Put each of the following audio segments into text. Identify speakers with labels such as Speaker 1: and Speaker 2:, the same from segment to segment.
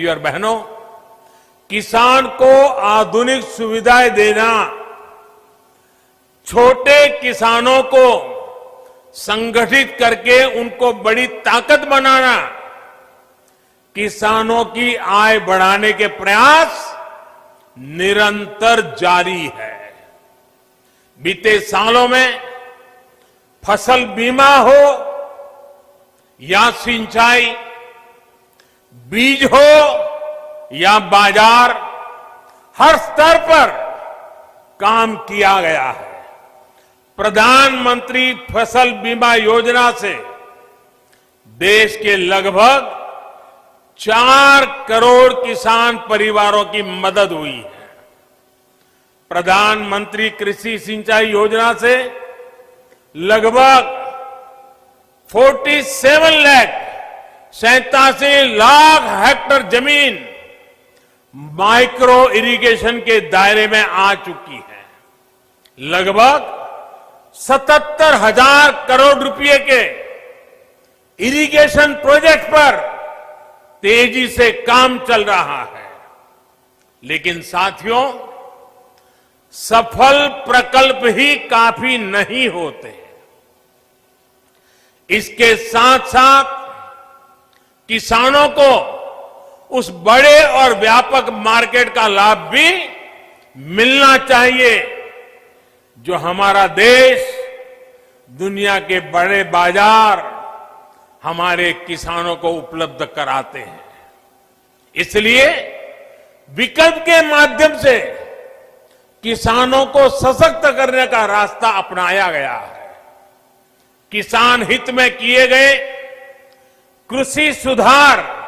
Speaker 1: भाइयों और बहनों, किसान को आधुनिक सुविधाएं देना, छोटे किसानों को संगठित करके उनको बड़ी ताकत बनाना, किसानों की आय बढ़ाने के प्रयास निरंतर जारी है। बीते सालों में फसल बीमा हो या सिंचाई, बीज हो या बाजार, हर स्तर पर काम किया गया है। प्रधानमंत्री फसल बीमा योजना से देश के लगभग 4 करोड़ किसान परिवारों की मदद हुई है। प्रधानमंत्री कृषि सिंचाई योजना से लगभग 87 लाख हेक्टेयर जमीन माइक्रो इरिगेशन के दायरे में आ चुकी है। लगभग 77,000 करोड़ रुपए के इरिगेशन प्रोजेक्ट पर तेजी से काम चल रहा है। लेकिन साथियों, सफल प्रकल्प ही काफी नहीं होते। इसके साथ साथ किसानों को उस बड़े और व्यापक मार्केट का लाभ भी मिलना चाहिए जो हमारा देश, दुनिया के बड़े बाजार हमारे किसानों को उपलब्ध कराते हैं। इसलिए विकल्प के माध्यम से किसानों को सशक्त करने का रास्ता अपनाया गया है। किसान हित में किए गए कृषि सुधार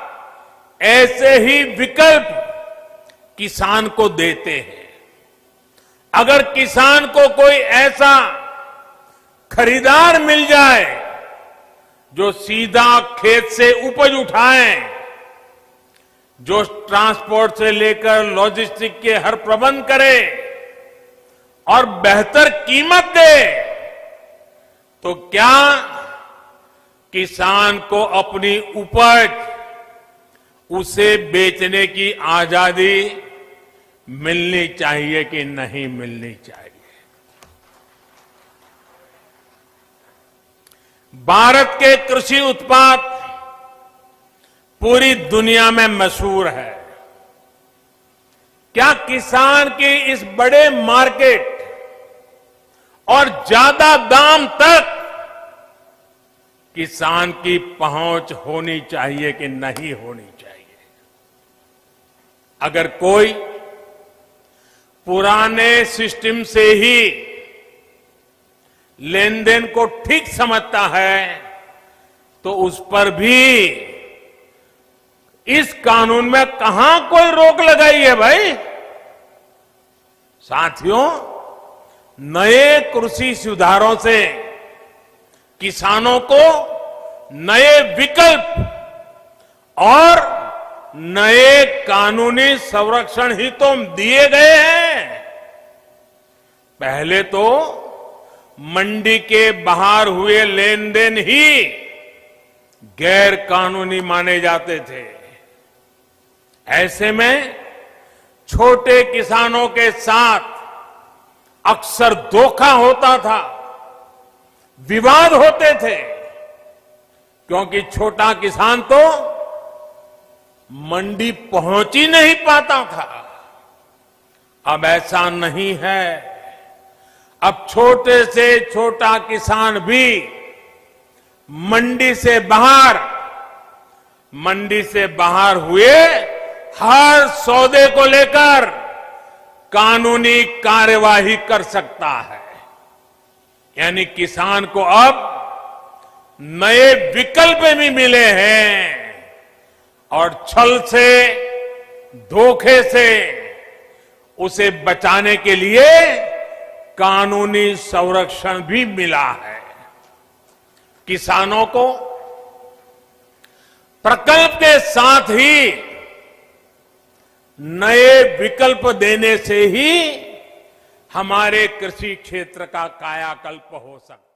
Speaker 1: ऐसे ही विकल्प किसान को देते हैं। अगर किसान को कोई ऐसा खरीदार मिल जाए जो सीधा खेत से उपज उठाए, जो ट्रांसपोर्ट से लेकर लॉजिस्टिक के हर प्रबंध करे और बेहतर कीमत दे, तो क्या किसान को अपनी उपज उसे बेचने की आजादी मिलनी चाहिए कि नहीं मिलनी चाहिए? भारत के कृषि उत्पाद पूरी दुनिया में मशहूर है। क्या किसान की इस बड़े मार्केट और ज्यादा दाम तक किसान की पहुंच होनी चाहिए कि नहीं होनी चाहिए? अगर कोई पुराने सिस्टम से ही लेन देन को ठीक समझता है तो उस पर भी इस कानून में कहां कोई रोक लगाई है भाई? साथियों, नए कृषि सुधारों से किसानों को नए विकल्प और नए कानूनी संरक्षण ही तो दिए गए हैं। पहले तो मंडी के बाहर हुए लेन देन ही गैर कानूनी माने जाते थे। ऐसे में छोटे किसानों के साथ अक्सर धोखा होता था, विवाद होते थे, क्योंकि छोटा किसान तो मंडी पहुंच ही नहीं पाता था। अब ऐसा नहीं है। अब छोटे से छोटा किसान भी मंडी से बाहर हुए हर सौदे को लेकर कानूनी कार्यवाही कर सकता है। यानी किसान को अब नए विकल्प भी मिले हैं और छल से, धोखे से उसे बचाने के लिए कानूनी संरक्षण भी मिला है। किसानों को प्रकल्प के साथ ही नए विकल्प देने से ही हमारे कृषि क्षेत्र का कायाकल्प हो सकता है।